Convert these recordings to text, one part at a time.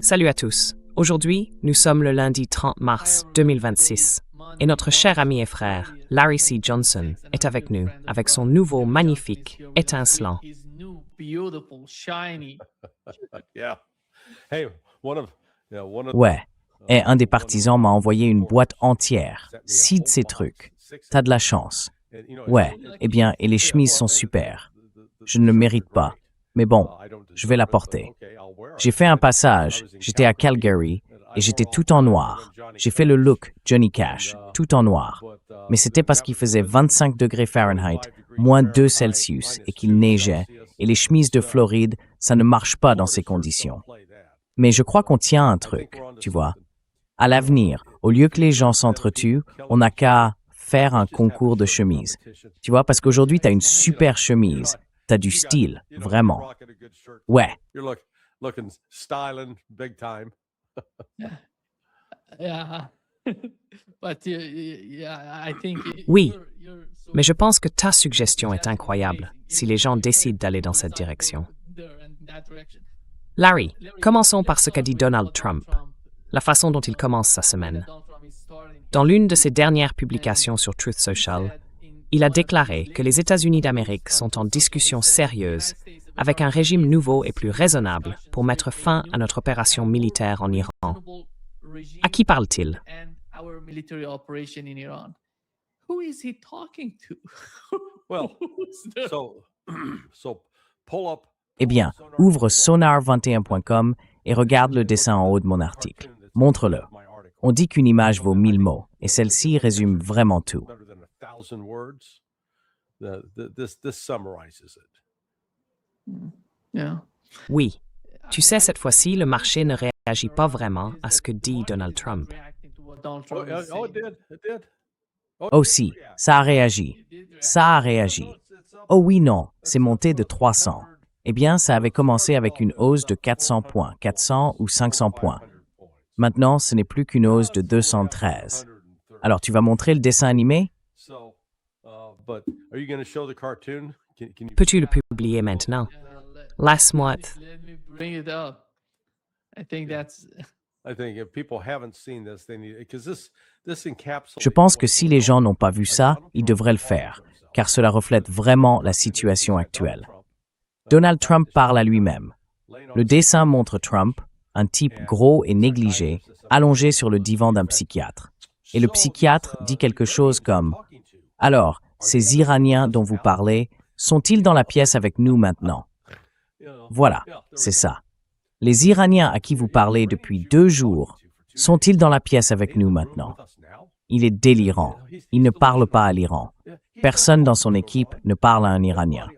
Salut à tous. Aujourd'hui, nous sommes le lundi 30 mars 2026 et notre cher ami et frère, Larry C. Johnson, est avec nous avec son nouveau magnifique, étincelant. Ouais. Et un des partisans m'a envoyé une boîte entière. 6 de ces trucs. T'as de la chance. Ouais. Eh bien, et les chemises sont super. Je ne le mérite pas. Mais bon, je vais la porter. J'ai fait un passage. J'étais à Calgary et j'étais tout en noir. J'ai fait le look Johnny Cash, tout en noir. Mais c'était parce qu'il faisait 25 degrés Fahrenheit, moins 2 Celsius et qu'il neigeait. Et les chemises de Floride, ça ne marche pas dans ces conditions. Mais je crois qu'on tient un truc, tu vois. À l'avenir, au lieu que les gens s'entretuent, on n'a qu'à faire un concours de chemises. Tu vois, parce qu'aujourd'hui, tu as une super chemise. Tu as du style, vraiment. Ouais. Oui, mais je pense que ta suggestion est incroyable si les gens décident d'aller dans cette direction. Larry, commençons par ce qu'a dit Donald Trump, la façon dont il commence sa semaine. Dans l'une de ses dernières publications sur Truth Social, il a déclaré que les États-Unis d'Amérique sont en discussion sérieuse avec un régime nouveau et plus raisonnable pour mettre fin à notre opération militaire en Iran. À qui parle-t-il? Eh bien, ouvre sonar21.com et regarde le dessin en haut de mon article. Montre-le. On dit qu'une image vaut 1000 mots, et celle-ci résume vraiment tout. Oui. Tu sais, cette fois-ci, le marché ne réagit pas vraiment à ce que dit Donald Trump. Oh si, ça a réagi. Ça a réagi. Oh oui, non, c'est monté de 300. Eh bien, ça avait commencé avec une hausse de 400 points, 400 ou 500 points. Maintenant, ce n'est plus qu'une hausse de 213. Alors, tu vas montrer le dessin animé? Peux-tu le publier maintenant? Laisse-moi... Je pense que si les gens n'ont pas vu ça, ils devraient le faire, car cela reflète vraiment la situation actuelle. Donald Trump parle à lui-même. Le dessin montre Trump, un type gros et négligé, allongé sur le divan d'un psychiatre. Et le psychiatre dit quelque chose comme « Alors, ces Iraniens dont vous parlez, sont-ils dans la pièce avec nous maintenant ?» Voilà, c'est ça. Les Iraniens à qui vous parlez depuis 2 jours, sont-ils dans la pièce avec nous maintenant? Il est délirant. Il ne parle pas à l'Iran. Personne dans son équipe ne parle à un Iranien.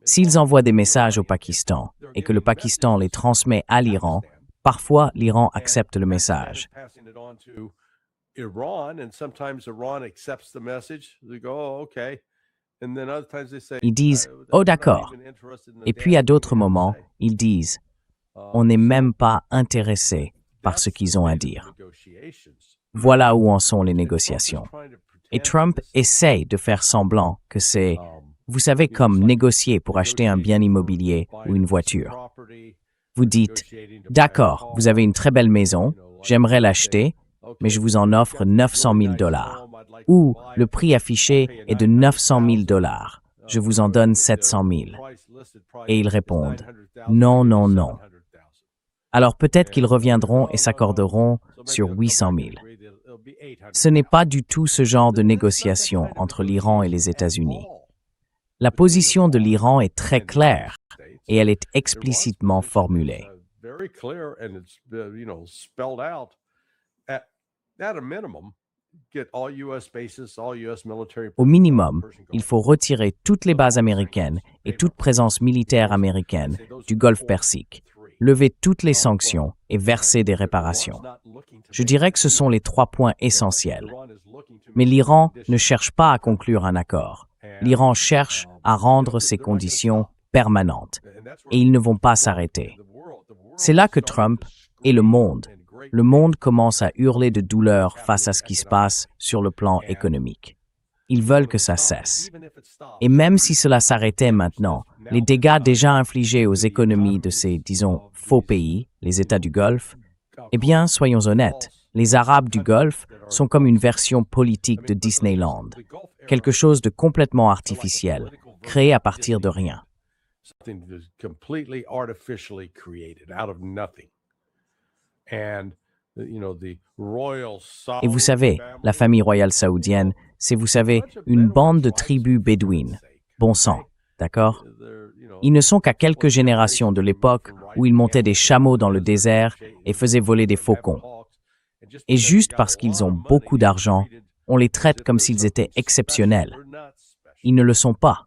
S'ils envoient des messages au Pakistan et que le Pakistan les transmet à l'Iran, parfois l'Iran accepte le message. Ils disent « Oh d'accord ». Et puis à d'autres moments, ils disent « On n'est même pas intéressé par ce qu'ils ont à dire ». Voilà où en sont les négociations. Et Trump essaye de faire semblant que c'est, vous savez, comme négocier pour acheter un bien immobilier ou une voiture. Vous dites, d'accord, vous avez une très belle maison, j'aimerais l'acheter, mais je vous en offre 900 000 $. Ou le prix affiché est de 900 000 $. Je vous en donne 700 000. Et ils répondent, non, non, non. Alors peut-être qu'ils reviendront et s'accorderont sur 800 000. Ce n'est pas du tout ce genre de négociation entre l'Iran et les États-Unis. La position de l'Iran est très claire et elle est explicitement formulée. Au minimum, il faut retirer toutes les bases américaines et toute présence militaire américaine du Golfe Persique, lever toutes les sanctions et verser des réparations. Je dirais que ce sont les 3 points essentiels. Mais l'Iran ne cherche pas à conclure un accord. L'Iran cherche à rendre ses conditions permanentes. Et ils ne vont pas s'arrêter. C'est là que Trump et le monde commence à hurler de douleur face à ce qui se passe sur le plan économique. Ils veulent que ça cesse. Et même si cela s'arrêtait maintenant, les dégâts déjà infligés aux économies de ces, disons, faux pays, les États du Golfe, eh bien, soyons honnêtes, les Arabes du Golfe sont comme une version politique de Disneyland, quelque chose de complètement artificiel, créé à partir de rien. Et vous savez, la famille royale saoudienne, c'est, vous savez, une bande de tribus bédouines. Bon sang, d'accord? Ils ne sont qu'à quelques générations de l'époque où ils montaient des chameaux dans le désert et faisaient voler des faucons. Et juste parce qu'ils ont beaucoup d'argent, on les traite comme s'ils étaient exceptionnels. Ils ne le sont pas.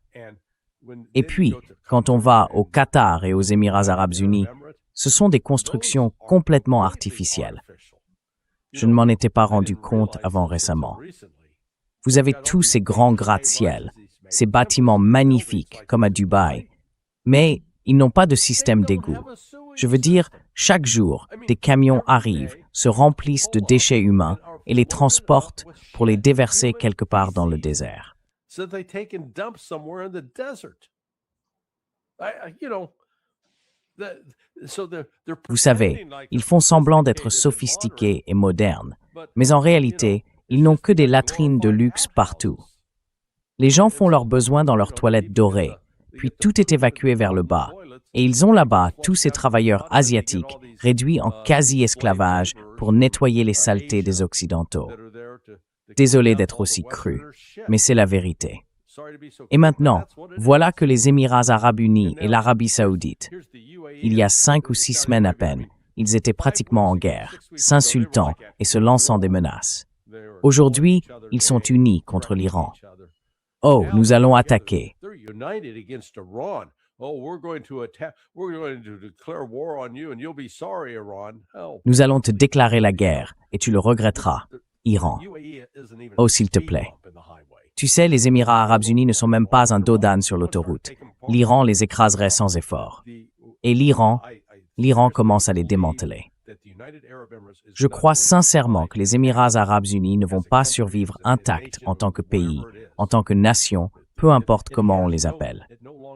Et puis, quand on va au Qatar et aux Émirats arabes unis, ce sont des constructions complètement artificielles. Je ne m'en étais pas rendu compte avant récemment. Vous avez tous ces grands gratte-ciel, ces bâtiments magnifiques comme à Dubaï, mais ils n'ont pas de système d'égout. Je veux dire, chaque jour, des camions arrivent, se remplissent de déchets humains et les transportent pour les déverser quelque part dans le désert. Vous savez, ils font semblant d'être sophistiqués et modernes, mais en réalité, ils n'ont que des latrines de luxe partout. Les gens font leurs besoins dans leurs toilettes dorées, puis tout est évacué vers le bas, et ils ont là-bas tous ces travailleurs asiatiques réduits en quasi-esclavage pour nettoyer les saletés des Occidentaux. Désolé d'être aussi cru, mais c'est la vérité. Et maintenant, voilà que les Émirats arabes unis et l'Arabie saoudite, il y a 5 ou 6 semaines à peine, ils étaient pratiquement en guerre, s'insultant et se lançant des menaces. Aujourd'hui, ils sont unis contre l'Iran. Oh, nous allons attaquer. Nous allons te déclarer la guerre et tu le regretteras, Iran. Oh, s'il te plaît. Tu sais, les Émirats arabes unis ne sont même pas un dos d'âne sur l'autoroute. L'Iran les écraserait sans effort. Et l'Iran commence à les démanteler. Je crois sincèrement que les Émirats arabes unis ne vont pas survivre intacts en tant que pays, en tant que nation, peu importe comment on les appelle.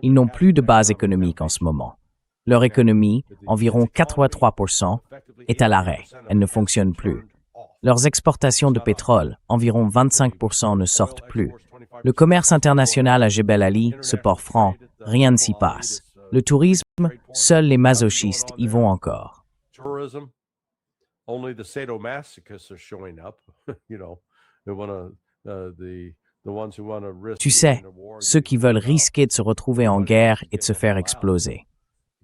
Ils n'ont plus de base économique en ce moment. Leur économie, environ 83%, est à l'arrêt. Elle ne fonctionne plus. Leurs exportations de pétrole, environ 25%, ne sortent plus. Le commerce international à Jebel Ali, ce port franc, rien ne s'y passe. Le tourisme, seuls les masochistes y vont encore. Tu sais, ceux qui veulent risquer de se retrouver en guerre et de se faire exploser.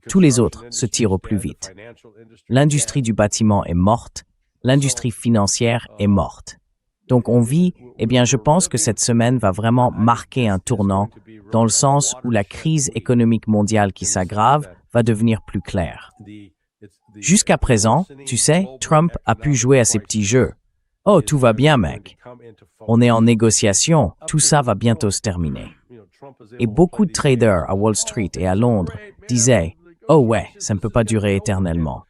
Tous les autres se tirent au plus vite. L'industrie du bâtiment est morte, l'industrie financière est morte. Donc on vit, eh bien je pense que cette semaine va vraiment marquer un tournant dans le sens où la crise économique mondiale qui s'aggrave va devenir plus claire. Jusqu'à présent, tu sais, Trump a pu jouer à ses petits jeux. Oh, tout va bien, mec. On est en négociation, tout ça va bientôt se terminer. Et beaucoup de traders à Wall Street et à Londres disaient « Oh ouais, ça ne peut pas durer éternellement.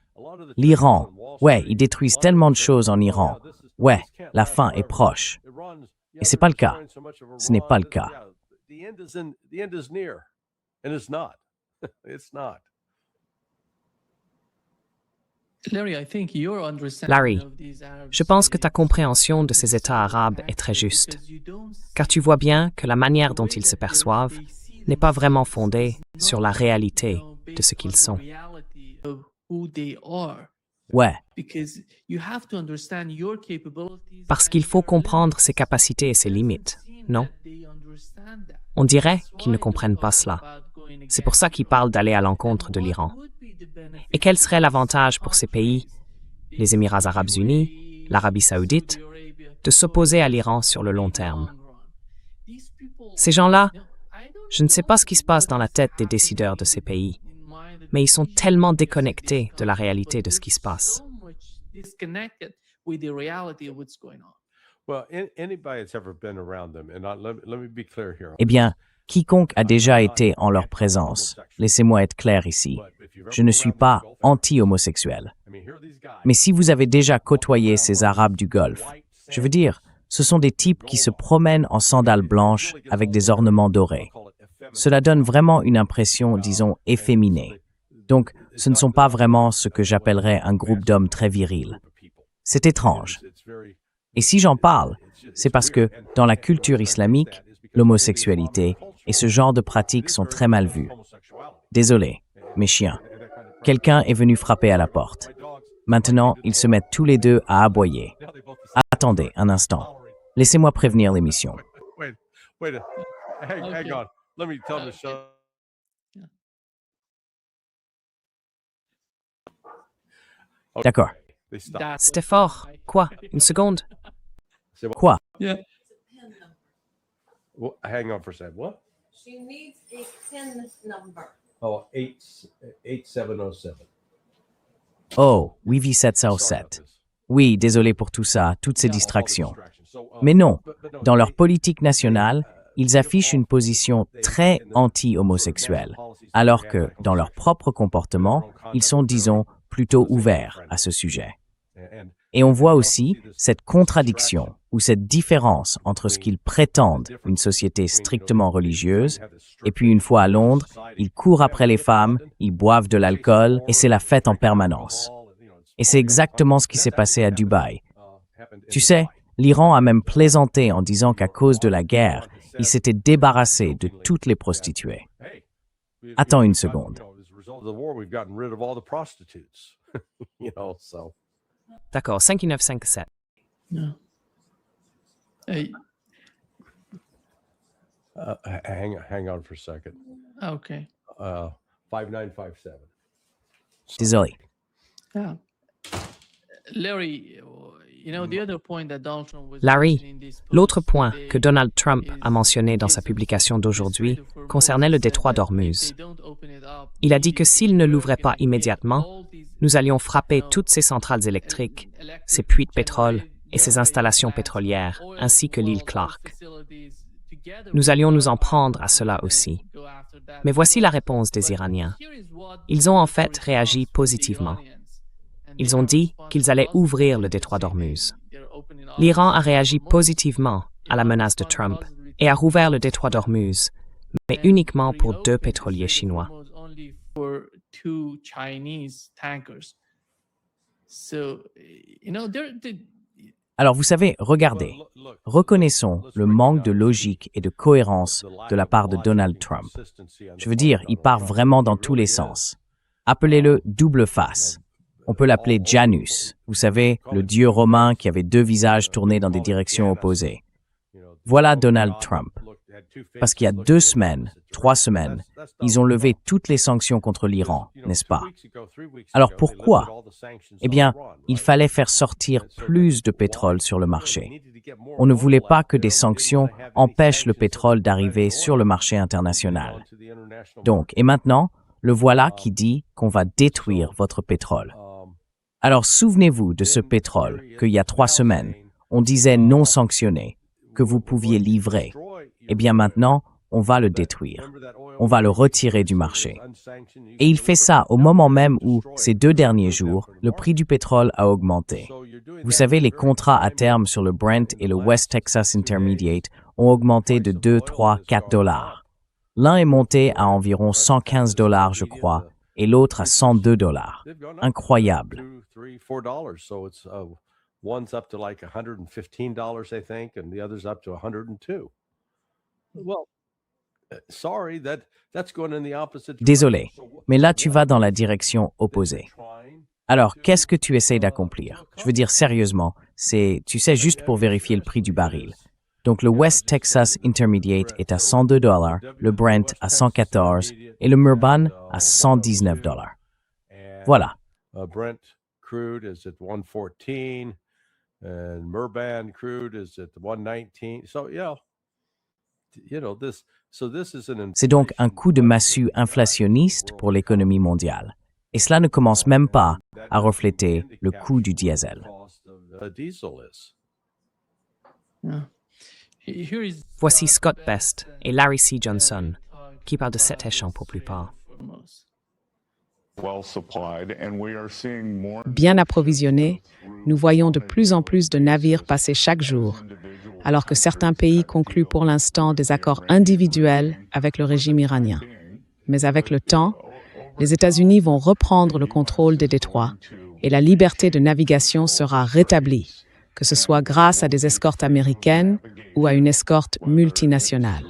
L'Iran, ouais, ils détruisent tellement de choses en Iran. Ouais, la fin est proche. » Et c'est pas le cas. Ce n'est pas le cas. Larry, je pense que ta compréhension de ces États arabes est très juste, car tu vois bien que la manière dont ils se perçoivent n'est pas vraiment fondée sur la réalité de ce qu'ils sont. Ouais. Parce qu'il faut comprendre ses capacités et ses limites, non? On dirait qu'ils ne comprennent pas cela. C'est pour ça qu'ils parlent d'aller à l'encontre de l'Iran. Et quel serait l'avantage pour ces pays, les Émirats arabes unis, l'Arabie saoudite, de s'opposer à l'Iran sur le long terme? Ces gens-là, je ne sais pas ce qui se passe dans la tête des décideurs de ces pays, mais ils sont tellement déconnectés de la réalité de ce qui se passe. Eh bien, quiconque a déjà été en leur présence, laissez-moi être clair ici, je ne suis pas anti-homosexuel. Mais si vous avez déjà côtoyé ces Arabes du Golfe, je veux dire, Ce sont des types qui se promènent en sandales blanches avec des ornements dorés. Cela donne vraiment une impression, disons, efféminée. Donc, ce ne sont pas vraiment ce que j'appellerais un groupe d'hommes très virils. C'est étrange. Et si j'en parle, c'est parce que, dans la culture islamique, l'homosexualité et ce genre de pratiques sont très mal vues. Désolé, mes chiens. Quelqu'un est venu frapper à la porte. Maintenant, ils se mettent tous les deux à aboyer. Attendez un instant. Laissez-moi prévenir l'émission. Hang on. Let me tell them to shut. D'accord. They stopped. C'était fort. Quoi? Une seconde? Quoi? Yeah. Well, hang on for a second. What? She needs a PIN number. Oh, 8707. Oh, Wivi 707. Oui, désolé pour tout ça, toutes ces distractions. Mais non, dans leur politique nationale, ils affichent une position très anti-homosexuelle, alors que, dans leur propre comportement, ils sont, disons, plutôt ouverts à ce sujet. Et on voit aussi cette contradiction ou cette différence entre ce qu'ils prétendent une société strictement religieuse, et puis une fois à Londres, ils courent après les femmes, ils boivent de l'alcool, et c'est la fête en permanence. Et c'est exactement ce qui s'est passé à Dubaï. Tu sais, l'Iran a même plaisanté en disant qu'à cause de la guerre, il s'était débarrassé de toutes les prostituées. Attends une seconde. D'accord, 5957. Yeah. Hey, Hang on for a second. okay. 5957. Désolé. Yeah. Larry, the other point that Donald Trump was Larry, mentioning this post l'autre point today que Donald Trump is a mentionné dans sa publication d'aujourd'hui concernait le détroit d'Ormuz. Il a dit que s'il ne l'ouvrait pas immédiatement, nous allions frapper toutes ces centrales électriques, ces puits de pétrole et ces installations pétrolières, ainsi que l'île Clark. Nous allions nous en prendre à cela aussi. Mais voici la réponse des Iraniens. Ils ont en fait réagi positivement. Ils ont dit qu'ils allaient ouvrir le détroit d'Ormuz. L'Iran a réagi positivement à la menace de Trump et a rouvert le détroit d'Ormuz, mais uniquement pour 2 pétroliers chinois. For 2 Chinese tankers. So, Alors vous savez, regardez, reconnaissons le manque de logique et de cohérence de la part de Donald Trump. Je veux dire, il part vraiment dans tous les sens. Appelez-le double face. On peut l'appeler Janus, vous savez, le dieu romain qui avait 2 visages tournés dans des directions opposées. Voilà Donald Trump. Parce qu'il y a 2 semaines, 3 semaines, ils ont levé toutes les sanctions contre l'Iran, n'est-ce pas? Alors pourquoi? Eh bien, il fallait faire sortir plus de pétrole sur le marché. On ne voulait pas que des sanctions empêchent le pétrole d'arriver sur le marché international. Donc, et maintenant, le voilà qui dit qu'on va détruire votre pétrole. Alors souvenez-vous de ce pétrole qu'il y a 3 semaines, on disait non sanctionné, que vous pouviez livrer. Eh bien maintenant, on va le détruire. On va le retirer du marché. Et il fait ça au moment même où, ces 2 derniers jours, le prix du pétrole a augmenté. Vous savez, les contrats à terme sur le Brent et le West Texas Intermediate ont augmenté de 2, 3, 4 dollars. L'un est monté à environ 115 dollars, je crois, et l'autre à 102 dollars. Incroyable. One's up to like $115, I think, and the other's up to 102. Well, sorry, that's going in the opposite direction. Désolé, mais là tu vas dans la direction opposée. Alors, qu'est-ce que tu essayes d'accomplir? Je veux dire sérieusement, c'est, tu sais, juste pour vérifier le prix du baril. Donc le West Texas Intermediate est à 102 dollars, le Brent à 114 et le Murban à 119 dollars. Voilà. Brent crude is at 114. And Murban crude is at 119. So, C'est donc un coup de massue inflationniste pour l'économie mondiale. Et cela ne commence même pas à refléter le coût du diesel. Voici Scott Best et Larry C. Johnson, qui parlent de cet échange pour plus tard. Bien approvisionnés, nous voyons de plus en plus de navires passer chaque jour. alors que certains pays concluent pour l'instant des accords individuels avec le régime iranien. Mais avec le temps, les États-Unis vont reprendre le contrôle des détroits et la liberté de navigation sera rétablie, que ce soit grâce à des escortes américaines ou à une escorte multinationale.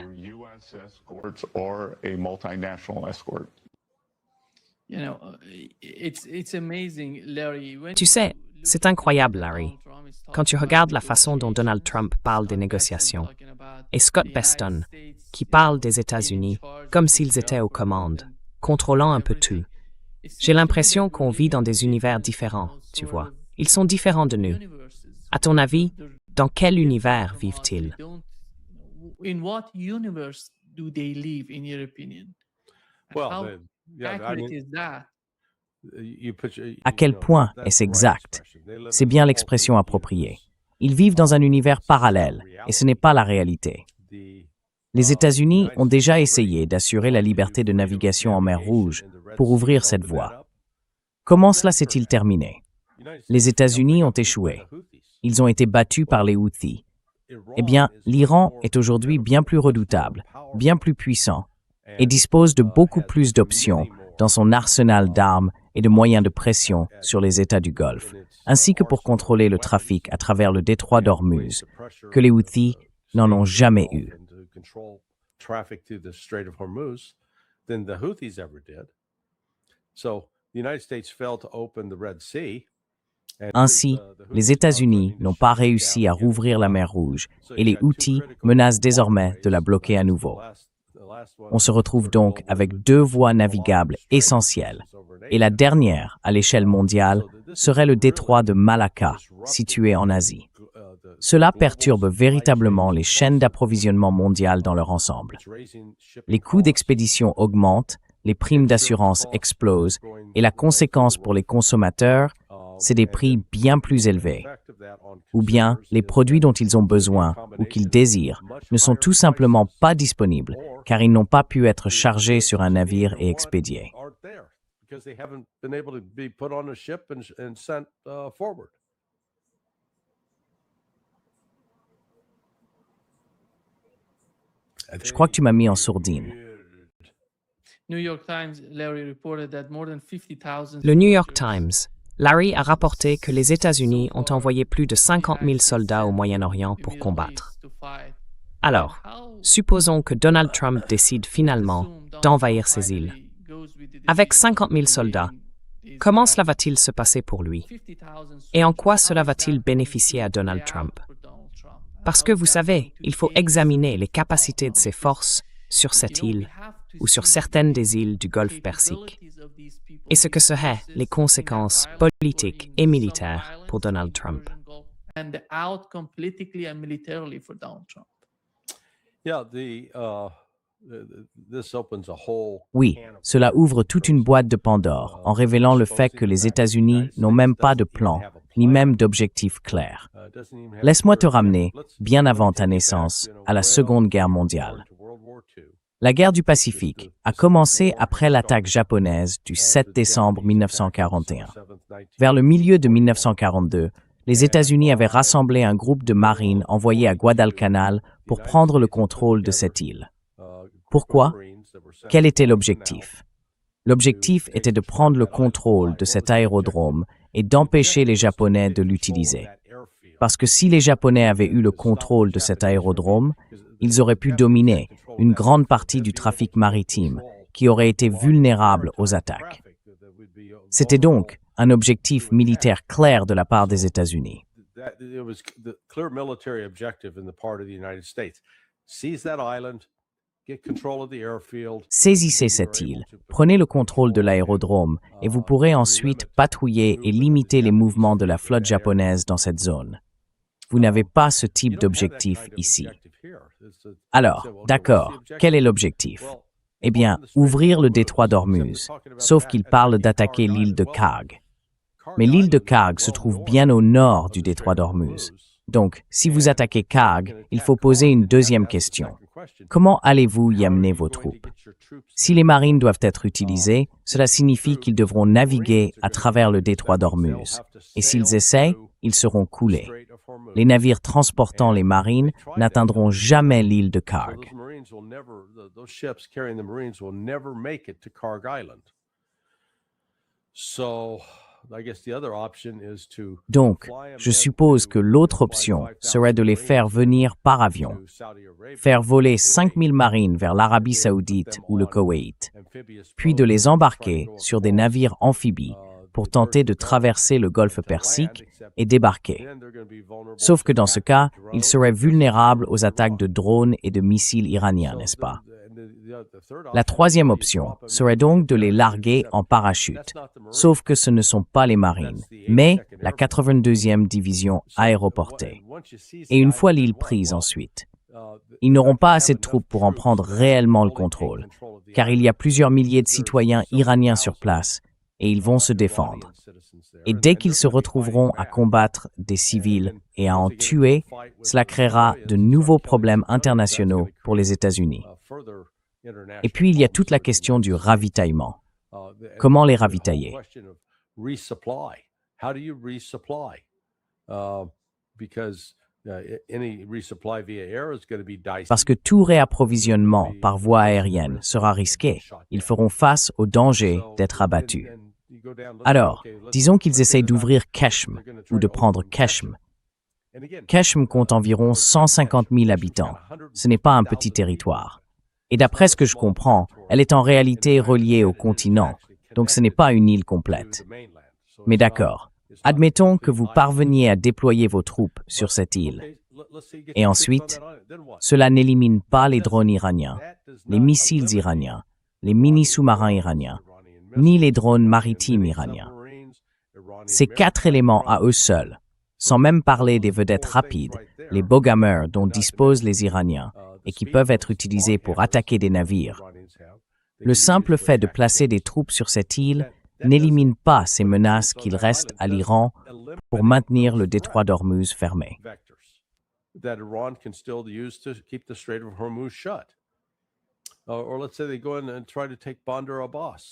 Tu sais, c'est incroyable, Larry, quand tu regardes la façon dont Donald Trump parle des négociations, et Scott Beston, qui parle des États-Unis comme s'ils étaient aux commandes, contrôlant un peu tout. J'ai l'impression qu'on vit dans des univers différents, tu vois. Ils sont différents de nous. À ton avis, dans quel univers vivent-ils? In what universe do they live, in your opinion? And Well, how yeah, I accurate mean, is that? À quel point est-ce exact? C'est bien l'expression appropriée. Ils vivent dans un univers parallèle, et ce n'est pas la réalité. Les États-Unis ont déjà essayé d'assurer la liberté de navigation en mer Rouge pour ouvrir cette voie. Comment cela s'est-il terminé? Les États-Unis ont échoué. Ils ont été battus par les Houthis. Eh bien, l'Iran est aujourd'hui bien plus redoutable, bien plus puissant, et dispose de beaucoup plus d'options dans son arsenal d'armes et de moyens de pression sur les États du Golfe, ainsi que pour contrôler le trafic à travers le détroit d'Ormuz, que les Houthis n'en ont jamais eu. Ainsi, les États-Unis n'ont pas réussi à rouvrir la mer Rouge et les Houthis menacent désormais de la bloquer à nouveau. On se retrouve donc avec deux voies navigables essentielles, et la dernière, à l'échelle mondiale, serait le détroit de Malacca, situé en Asie. Cela perturbe véritablement les chaînes d'approvisionnement mondiales dans leur ensemble. Les coûts d'expédition augmentent, les primes d'assurance explosent, et la conséquence pour les consommateurs, c'est des prix bien plus élevés. Ou bien, les produits dont ils ont besoin ou qu'ils désirent ne sont tout simplement pas disponibles car ils n'ont pas pu être chargés sur un navire et expédiés. Je crois que tu m'as mis en sourdine. New York Times, Larry reported that more than 50,000 Le New York Times, Larry a rapporté que les États-Unis ont envoyé plus de 50 000 soldats au Moyen-Orient pour combattre. Alors, supposons que Donald Trump décide finalement d'envahir ces îles. Avec 50 000 soldats, comment cela va-t-il se passer pour lui? Et en quoi cela va-t-il bénéficier à Donald Trump? Parce que vous savez, il faut examiner les capacités de ses forces sur cette île ou sur certaines des îles du Golfe Persique, et ce que seraient les conséquences politiques et militaires pour Donald Trump. Oui, cela ouvre toute une boîte de Pandore en révélant le fait que les États-Unis n'ont même pas de plan, ni même d'objectif clair. Laisse-moi te ramener, bien avant ta naissance, à la Seconde Guerre mondiale. La guerre du Pacifique a commencé après l'attaque japonaise du 7 décembre 1941. Vers le milieu de 1942, les États-Unis avaient rassemblé un groupe de marines envoyés à Guadalcanal pour prendre le contrôle de cette île. Pourquoi? Quel était l'objectif? L'objectif était de prendre le contrôle de cet aérodrome et d'empêcher les Japonais de l'utiliser. Parce que si les Japonais avaient eu le contrôle de cet aérodrome, ils auraient pu dominer une grande partie du trafic maritime qui aurait été vulnérable aux attaques. C'était donc un objectif militaire clair de la part des États-Unis. Saisissez cette île, prenez le contrôle de l'aérodrome et vous pourrez ensuite patrouiller et limiter les mouvements de la flotte japonaise dans cette zone. Vous n'avez pas ce type d'objectif ici. Alors, d'accord, quel est l'objectif? Eh bien, ouvrir le détroit d'Ormuz, sauf qu'il parle d'attaquer l'île de Kharg. Mais l'île de Kharg se trouve bien au nord du détroit d'Ormuz. Donc, si vous attaquez Kharg, il faut poser une deuxième question. Comment allez-vous y amener vos troupes? Si les marines doivent être utilisées, cela signifie qu'ils devront naviguer à travers le détroit d'Ormuz. Et s'ils essaient, ils seront coulés. les navires transportant les marines n'atteindront jamais l'île de Karg. Those ships carrying the Marines will never make it to Karg Island. So, I guess the other option is to Donc, je suppose que l'autre option serait de les faire venir par avion, faire voler 5000 marines vers l'Arabie saoudite ou le Koweït, puis de les embarquer sur des navires amphibies pour tenter de traverser le golfe Persique et débarquer. Sauf que dans ce cas, ils seraient vulnérables aux attaques de drones et de missiles iraniens, n'est-ce pas? La troisième option serait donc de les larguer en parachute, sauf que ce ne sont pas les marines, mais la 82e division aéroportée. Et une fois l'île prise ensuite, ils n'auront pas assez de troupes pour en prendre réellement le contrôle, car il y a plusieurs milliers de citoyens iraniens sur place, et ils vont se défendre. Et dès qu'ils se retrouveront à combattre des civils et à en tuer, cela créera de nouveaux problèmes internationaux pour les États-Unis. Et puis, il y a toute la question du ravitaillement. Comment les ravitailler? Parce que tout réapprovisionnement par voie aérienne sera risqué. Ils feront face au danger d'être abattus. Alors, disons qu'ils essayent d'ouvrir Keshm ou de prendre Keshm. Keshm compte environ 150 000 habitants. Ce n'est pas un petit territoire. Et d'après ce que je comprends, elle est en réalité reliée au continent, donc ce n'est pas une île complète. Mais d'accord, admettons que vous parveniez à déployer vos troupes sur cette île. Et ensuite, cela n'élimine pas les drones iraniens, les missiles iraniens, les mini-sous-marins iraniens, ni les drones maritimes iraniens. Ces 4 éléments à eux seuls, sans même parler des vedettes rapides, les Bogamer dont disposent les Iraniens, et qui peuvent être utilisés pour attaquer des navires. Le simple fait de placer des troupes sur cette île n'élimine pas ces menaces qu'il reste à l'Iran pour maintenir le détroit d'Ormuz fermé.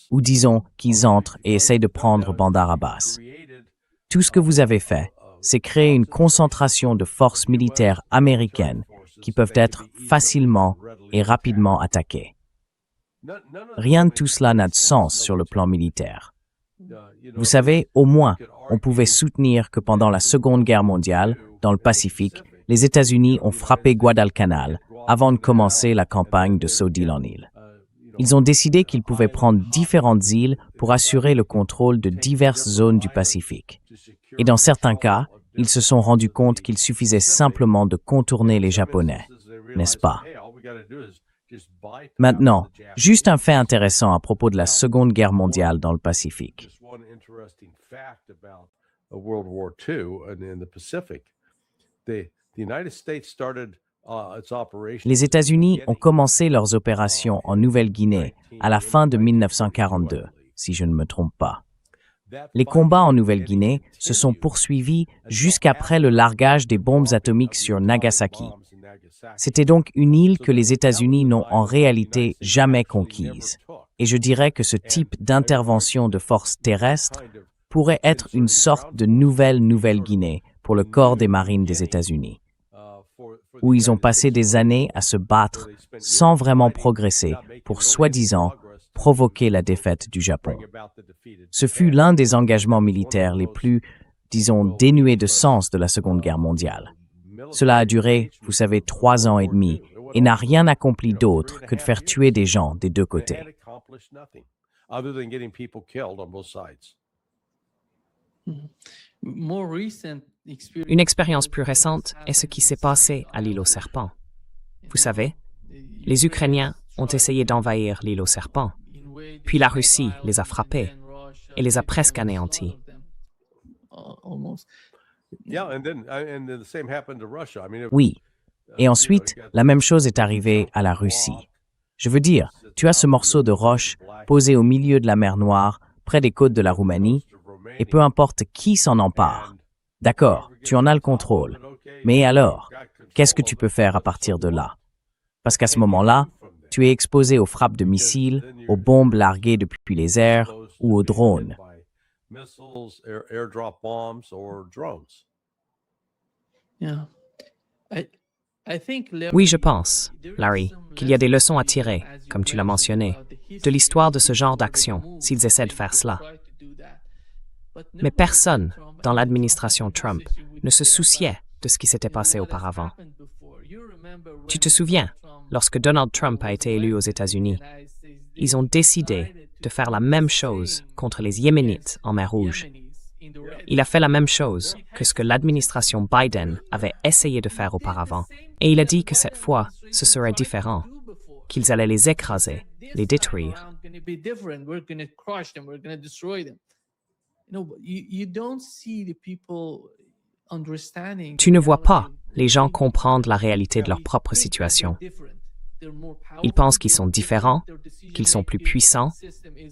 Ou disons qu'ils entrent et essayent de prendre Bandar Abbas. Tout ce que vous avez fait, c'est créer une concentration de forces militaires américaines qui peuvent être facilement et rapidement attaquées. Rien de tout cela n'a de sens sur le plan militaire. Vous savez, au moins, on pouvait soutenir que pendant la Seconde Guerre mondiale, dans le Pacifique, les États-Unis ont frappé Guadalcanal avant de commencer la campagne de saut d'île en île. Ils ont décidé qu'ils pouvaient prendre différentes îles pour assurer le contrôle de diverses zones du Pacifique. Et dans certains cas, ils se sont rendus compte qu'il suffisait simplement de contourner les Japonais, n'est-ce pas? Maintenant, juste un fait intéressant à propos de la Seconde Guerre mondiale dans le Pacifique. Les États-Unis ont commencé leurs opérations en Nouvelle-Guinée à la fin de 1942, si je ne me trompe pas. Les combats en Nouvelle-Guinée se sont poursuivis jusqu'après le largage des bombes atomiques sur Nagasaki. C'était donc une île que les États-Unis n'ont en réalité jamais conquise. Et je dirais que ce type d'intervention de forces terrestres pourrait être une sorte de Nouvelle-Guinée pour le corps des marines des États-Unis, où ils ont passé des années à se battre sans vraiment progresser pour soi-disant provoquer la défaite du Japon. Ce fut l'un des engagements militaires les plus, disons, dénués de sens de la Seconde Guerre mondiale. Cela a duré, vous savez, 3 ans et demi et n'a rien accompli d'autre que de faire tuer des gens des deux côtés. Une expérience plus récente est ce qui s'est passé à l'île aux serpents. Vous savez, les Ukrainiens ont essayé d'envahir l'île aux serpents, puis la Russie les a frappés et les a presque anéantis. Oui, et ensuite, la même chose est arrivée à la Russie. Je veux dire, tu as ce morceau de roche posé au milieu de la mer Noire, près des côtes de la Roumanie, et peu importe qui s'en empare. D'accord, tu en as le contrôle. Mais alors, qu'est-ce que tu peux faire à partir de là? Parce qu'à ce moment-là, tu es exposé aux frappes de missiles, aux bombes larguées depuis les airs ou aux drones. Yeah. Oui, je pense, Larry, qu'il y a des leçons à tirer, comme tu l'as mentionné, de l'histoire de ce genre d'action, s'ils essaient de faire cela. Mais personne, dans l'administration Trump, ne se souciait de ce qui s'était passé auparavant. Tu te souviens, lorsque Donald Trump a été élu aux États-Unis, ils ont décidé de faire la même chose contre les Yéménites en mer Rouge. Il a fait la même chose que ce que l'administration Biden avait essayé de faire auparavant. Et il a dit que cette fois, ce serait différent, qu'ils allaient les écraser, les détruire. Tu ne vois pas les gens comprendre la réalité de leur propre situation. Ils pensent qu'ils sont différents, qu'ils sont plus puissants,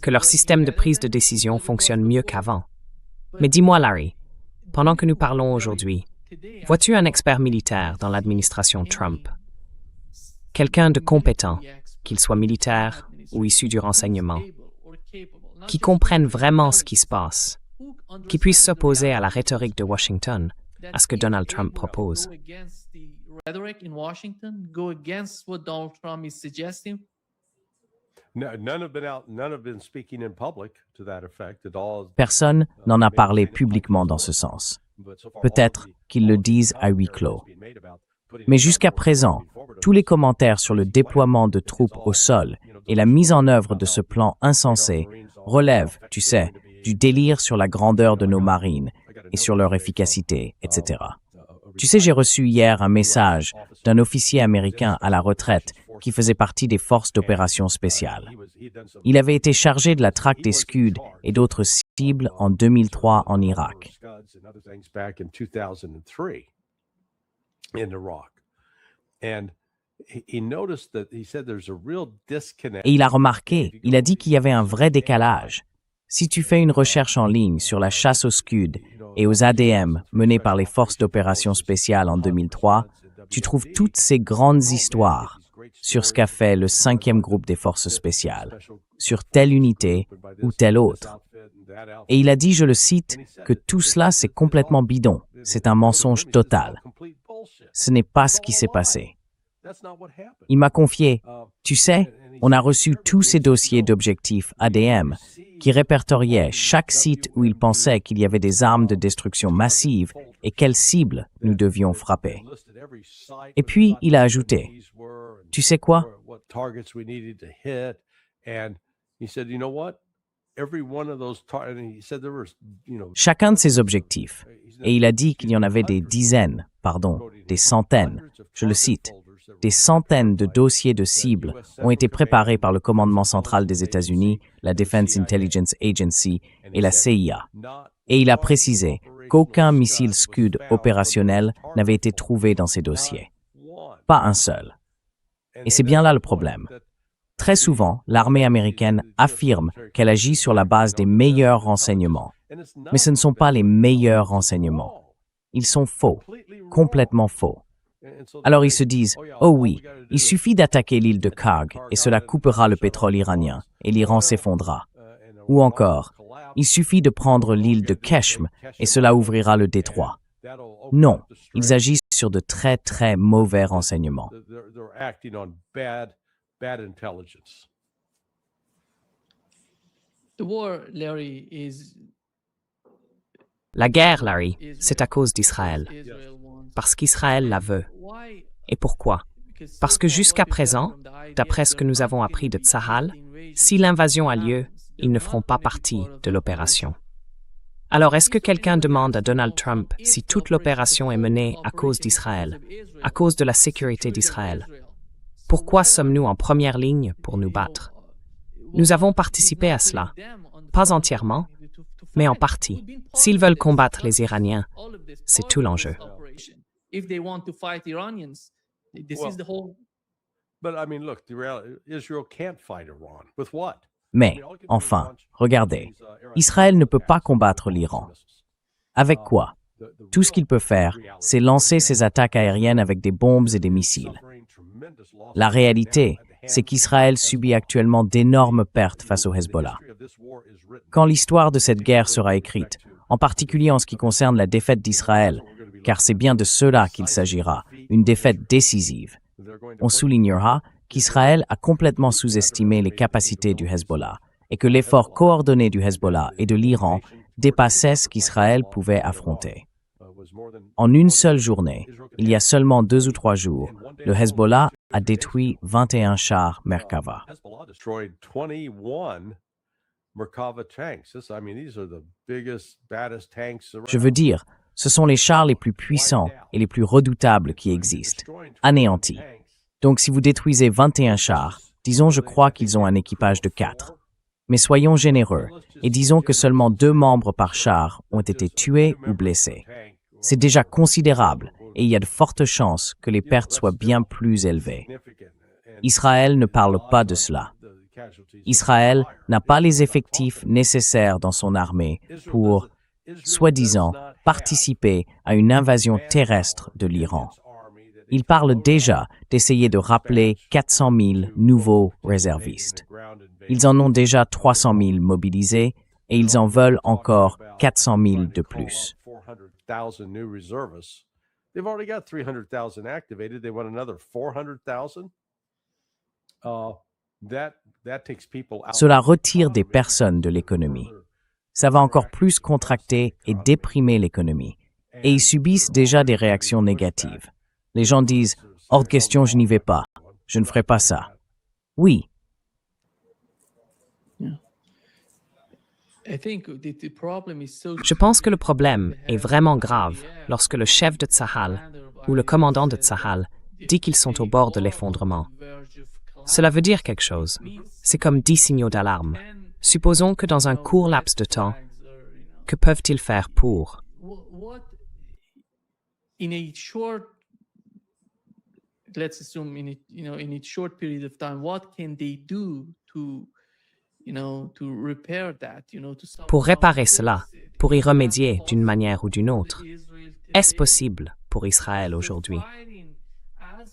que leur système de prise de décision fonctionne mieux qu'avant. Mais dis-moi, Larry, pendant que nous parlons aujourd'hui, vois-tu un expert militaire dans l'administration Trump? Quelqu'un de compétent, qu'il soit militaire ou issu du renseignement, qui comprenne vraiment ce qui se passe, qui puisse s'opposer à la rhétorique de Washington, à ce que Donald Trump propose. Personne n'en a parlé publiquement dans ce sens. Peut-être qu'ils le disent à huis clos. Mais jusqu'à présent, tous les commentaires sur le déploiement de troupes au sol et la mise en œuvre de ce plan insensé relèvent, tu sais, du délire sur la grandeur de nos marines et sur leur efficacité, etc. Tu sais, j'ai reçu hier un message d'un officier américain à la retraite qui faisait partie des forces d'opération spéciales. Il avait été chargé de la traque des Scuds et d'autres cibles en 2003 en Irak. Et il a remarqué, il a dit qu'il y avait un vrai décalage. Si tu fais une recherche en ligne sur la chasse aux Scuds et aux ADM menée par les forces d'opération spéciales en 2003, tu trouves toutes ces grandes histoires sur ce qu'a fait le 5e groupe des forces spéciales, sur telle unité ou telle autre. Et il a dit, je le cite, que tout cela c'est complètement bidon, c'est un mensonge total. Ce n'est pas ce qui s'est passé. Il m'a confié, tu sais, on a reçu tous ces dossiers d'objectifs ADM qui répertoriaient chaque site où il pensait qu'il y avait des armes de destruction massive et quelles cibles nous devions frapper. Et puis, il a ajouté, tu sais quoi? Chacun de ces objectifs, et il a dit qu'il y en avait des dizaines, des centaines, je le cite, des centaines de dossiers de cibles ont été préparés par le commandement central des États-Unis, la Defense Intelligence Agency et la CIA. Et il a précisé qu'aucun missile Scud opérationnel n'avait été trouvé dans ces dossiers. Pas un seul. Et c'est bien là le problème. Très souvent, l'armée américaine affirme qu'elle agit sur la base des meilleurs renseignements. Mais ce ne sont pas les meilleurs renseignements. Ils sont faux, complètement faux. Alors ils se disent, oh oui, il suffit d'attaquer l'île de Karg et cela coupera le pétrole iranien et l'Iran s'effondrera. Ou encore, il suffit de prendre l'île de Keshm et cela ouvrira le détroit. Non, ils agissent sur de très très mauvais renseignements. La guerre, Larry, c'est à cause d'Israël. Parce qu'Israël la veut. Et pourquoi? Parce que jusqu'à présent, d'après ce que nous avons appris de Tsahal, si l'invasion a lieu, ils ne feront pas partie de l'opération. Alors, est-ce que quelqu'un demande à Donald Trump si toute l'opération est menée à cause d'Israël, à cause de la sécurité d'Israël? Pourquoi sommes-nous en première ligne pour nous battre? Nous avons participé à cela, pas entièrement, mais en partie. S'ils veulent combattre les Iraniens, c'est tout l'enjeu. Mais, enfin, regardez, Israël ne peut pas combattre l'Iran. Avec quoi? Tout ce qu'il peut faire, c'est lancer ses attaques aériennes avec des bombes et des missiles. La réalité, c'est qu'Israël subit actuellement d'énormes pertes face au Hezbollah. Quand l'histoire de cette guerre sera écrite, en particulier en ce qui concerne la défaite d'Israël, car c'est bien de cela qu'il s'agira, une défaite décisive. On soulignera qu'Israël a complètement sous-estimé les capacités du Hezbollah et que l'effort coordonné du Hezbollah et de l'Iran dépassait ce qu'Israël pouvait affronter. En une seule journée, il y a seulement 2 ou 3 jours, le Hezbollah a détruit 21 chars Merkava. Hezbollah destroyed 21 Merkava tanks. These are the biggest, baddest tanks around. Je veux dire, ce sont les chars les plus puissants et les plus redoutables qui existent, anéantis. Donc si vous détruisez 21 chars, disons je crois qu'ils ont un équipage de 4. Mais soyons généreux et disons que seulement 2 membres par char ont été tués ou blessés. C'est déjà considérable et il y a de fortes chances que les pertes soient bien plus élevées. Israël ne parle pas de cela. Israël n'a pas les effectifs nécessaires dans son armée pour, soi-disant, participer à une invasion terrestre de l'Iran. Il parle déjà d'essayer de rappeler 400 000 nouveaux réservistes. Ils en ont déjà 300 000 mobilisés et ils en veulent encore 400 000 de plus. They've already got 300,000 activated. They want another 400,000. That takes people out. Cela retire des personnes de l'économie. Ça va encore plus contracter et déprimer l'économie. Et ils subissent déjà des réactions négatives. Les gens disent « Hors de question, je n'y vais pas. Je ne ferai pas ça. » Oui, Je pense que le problème est vraiment grave lorsque le chef de Tsahal ou le commandant de Tsahal dit qu'ils sont au bord de l'effondrement. Cela veut dire quelque chose. C'est comme 10 signaux d'alarme. Supposons que dans un court laps de temps, que peuvent-ils faire pour? Let's assume in a short period of time, what can they do to repair that, Pour réparer cela, pour y remédier d'une manière ou d'une autre, est-ce possible pour Israël aujourd'hui?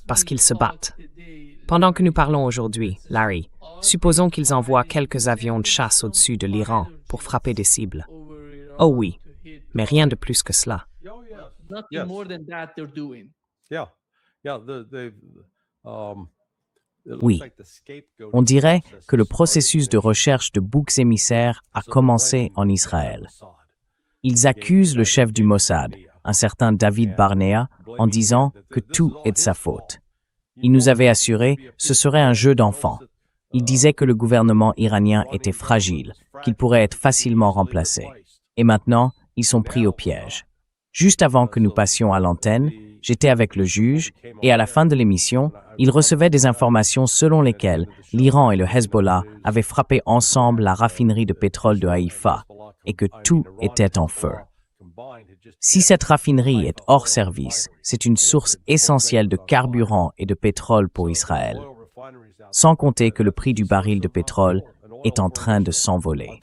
Parce qu'ils se battent. Pendant que nous parlons aujourd'hui, Larry, supposons qu'ils envoient quelques avions de chasse au-dessus de l'Iran pour frapper des cibles. Oh oui, mais rien de plus que cela. Nothing more than that they're doing. oui. On dirait que le processus de recherche de boucs émissaires a commencé en Israël. Ils accusent le chef du Mossad, un certain David Barnea, en disant que tout est de sa faute. Il nous avait assuré que ce serait un jeu d'enfant. Il disait que le gouvernement iranien était fragile, qu'il pourrait être facilement remplacé. Et maintenant, ils sont pris au piège. Juste avant que nous passions à l'antenne, j'étais avec le juge et à la fin de l'émission, il recevait des informations selon lesquelles l'Iran et le Hezbollah avaient frappé ensemble la raffinerie de pétrole de Haïfa et que tout était en feu. Si cette raffinerie est hors service, c'est une source essentielle de carburant et de pétrole pour Israël, sans compter que le prix du baril de pétrole est en train de s'envoler.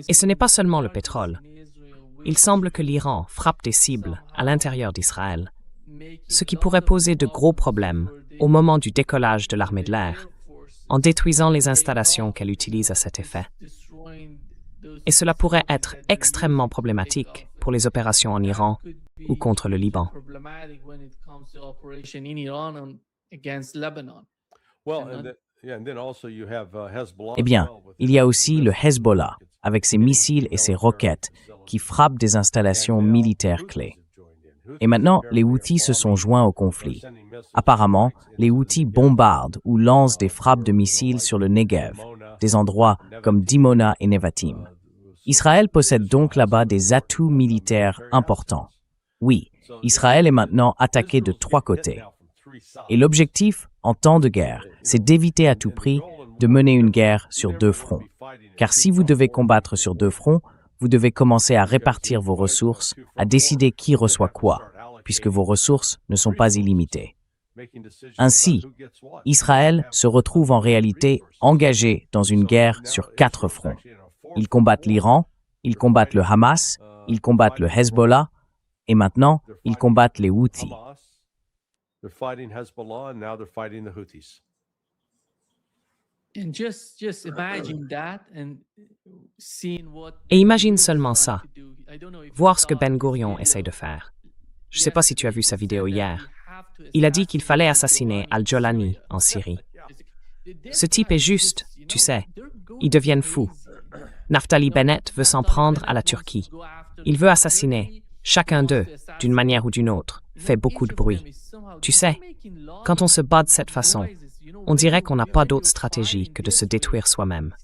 Et ce n'est pas seulement le pétrole. Il semble que l'Iran frappe des cibles à l'intérieur d'Israël, ce qui pourrait poser de gros problèmes au moment du décollage de l'armée de l'air, en détruisant les installations qu'elle utilise à cet effet. Et cela pourrait être extrêmement problématique pour les opérations en Iran ou contre le Liban. Eh bien, il y a aussi le Hezbollah, avec ses missiles et ses roquettes, qui frappent des installations militaires clés. Et maintenant, les Houthis se sont joints au conflit. Apparemment, les Houthis bombardent ou lancent des frappes de missiles sur le Negev, des endroits comme Dimona et Nevatim. Israël possède donc là-bas des atouts militaires importants. Oui, Israël est maintenant attaqué de 3 côtés. Et l'objectif, en temps de guerre, c'est d'éviter à tout prix de mener une guerre sur 2 fronts. Car si vous devez combattre sur 2 fronts, vous devez commencer à répartir vos ressources, à décider qui reçoit quoi, puisque vos ressources ne sont pas illimitées. Ainsi, Israël se retrouve en réalité engagé dans une guerre sur 4 fronts. Ils combattent l'Iran, ils combattent le Hamas, ils combattent le Hezbollah, et maintenant, ils combattent les Houthis. And just imagine that and seeing what Et imagine Ben seulement Gurion is ça, trying to do. I don't know if you voir ce que saw Ben his Gurion video. essaye de faire. Je ne sais pas si tu as vu sa vidéo He said that hier. we have to Il a dit qu'il fallait assassinate assassiner Al-Jolani en Syrie. Ce type est juste, tu tu sais. Ils deviennent fous. Naftali Bennett veut s'en prendre à la Turquie. Il veut assassiner. Chacun d'eux, d'une manière ou d'une autre, fait beaucoup de bruit. Tu sais, quand on se bat de cette façon, on dirait qu'on n'a pas d'autre stratégie que de se détruire soi-même.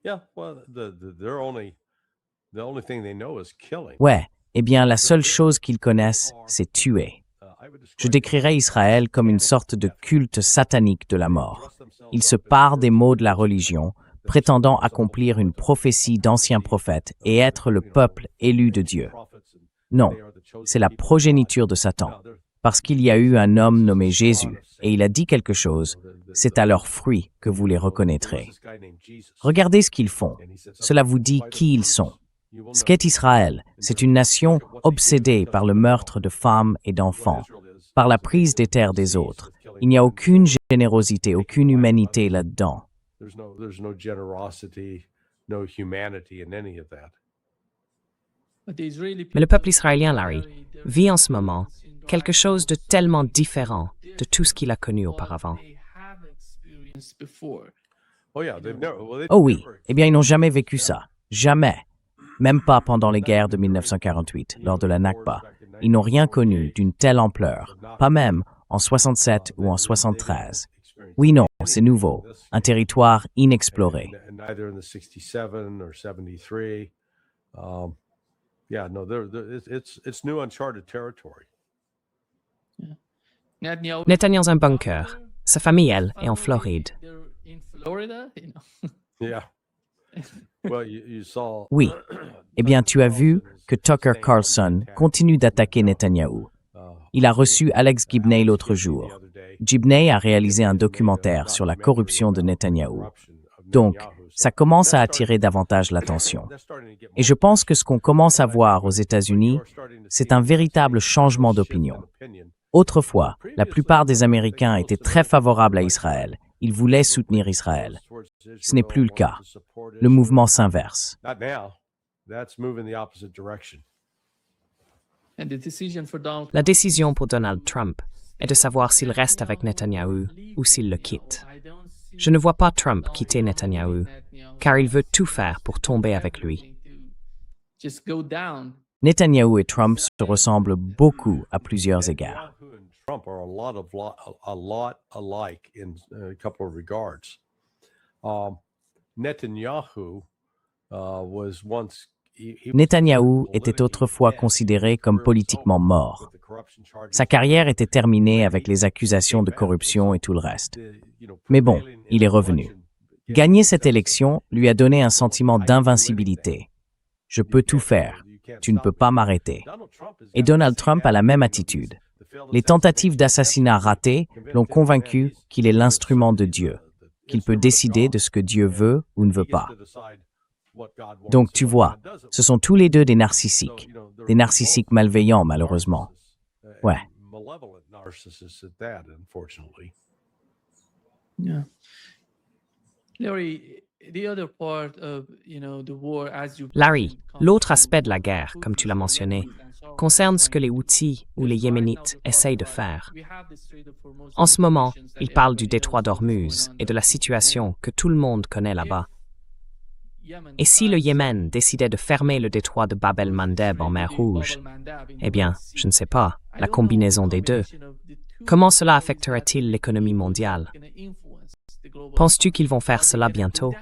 Yeah, well, the only thing they know is killing. Ouais, eh bien la seule chose qu'ils connaissent, c'est tuer. Je décrirais Israël comme une sorte de culte satanique de la mort. Ils se parent des mots de la religion, prétendant accomplir une prophétie d'anciens prophètes et être le peuple élu de Dieu. Non, c'est la progéniture de Satan, parce qu'il y a eu un homme nommé Jésus, et il a dit quelque chose, c'est à leurs fruits que vous les reconnaîtrez. Regardez ce qu'ils font, cela vous dit qui ils sont. Ce qu'est Israël, c'est une nation obsédée par le meurtre de femmes et d'enfants, par la prise des terres des autres. Il n'y a aucune générosité, aucune humanité là-dedans. There's no generosity, no humanity in any of that. Mais le peuple israélien, Larry, vit en ce moment quelque chose de tellement différent de tout ce qu'il a connu auparavant. Oh yeah, Oh oui, eh bien ils n'ont jamais vécu ça. Jamais. Même pas pendant les guerres de 1948, lors de la Nakba. Ils n'ont rien connu d'une telle ampleur, pas même en 67 ou en 73. Oui, non, c'est nouveau, un territoire inexploré. Neither in the 67 or 73. Yeah, no, it's new uncharted territory. Netanyahu est un bunker. Sa famille, elle, est en Floride. Yeah. Well, you saw. Oui. Eh bien, tu as vu que Tucker Carlson continue d'attaquer Netanyahou. Il a reçu Alex Gibney l'autre jour. Gibney a réalisé un documentaire sur la corruption de Netanyahou. Donc, ça commence à attirer davantage l'attention. Et je pense que ce qu'on commence à voir aux États-Unis, c'est un véritable changement d'opinion. Autrefois, la plupart des Américains étaient très favorables à Israël. Ils voulaient soutenir Israël. Ce n'est plus le cas. Le mouvement s'inverse. Not now. That's moving the opposite direction. La décision pour Donald Trump est de savoir s'il reste avec Netanyahou ou s'il le quitte. Je ne vois pas Trump quitter Netanyahou, car il veut tout faire pour tomber avec lui. Netanyahou et Trump se ressemblent beaucoup à plusieurs égards. Netanyahu and Trump are a lot alike in a couple of regards. Netanyahu was once. Netanyahou était autrefois considéré comme politiquement mort. Sa carrière était terminée avec les accusations de corruption et tout le reste. Mais bon, il est revenu. Gagner cette élection lui a donné un sentiment d'invincibilité. Je peux tout faire. Tu ne peux pas m'arrêter. Et Donald Trump a la même attitude. Les tentatives d'assassinat ratées l'ont convaincu qu'il est l'instrument de Dieu, qu'il peut décider de ce que Dieu veut ou ne veut pas. Donc tu vois, ce sont tous les deux des narcissiques malveillants malheureusement. Ouais. Larry, l'autre aspect de la guerre, comme tu l'as mentionné, concerne ce que les Houthis ou les Yéménites essayent de faire. En ce moment, ils parlent du détroit d'Ormuz et de la situation que tout le monde connaît là-bas. Et si le Yémen décidait de fermer le détroit de Bab el-Mandeb en mer Rouge, eh bien, je ne sais pas, la combinaison des deux. Comment cela affecterait-il l'économie mondiale? Penses-tu qu'ils vont faire cela bientôt?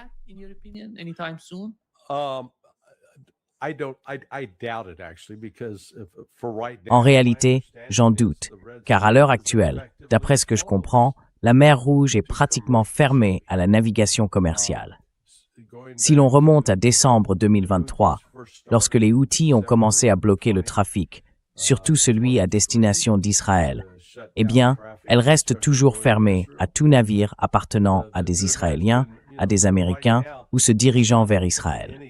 En réalité, j'en doute, car à l'heure actuelle, d'après ce que je comprends, la mer Rouge est pratiquement fermée à la navigation commerciale. Si l'on remonte à décembre 2023, lorsque les Houthis ont commencé à bloquer le trafic, surtout celui à destination d'Israël, eh bien, elle reste toujours fermée à tout navire appartenant à des Israéliens, à des Américains ou se dirigeant vers Israël.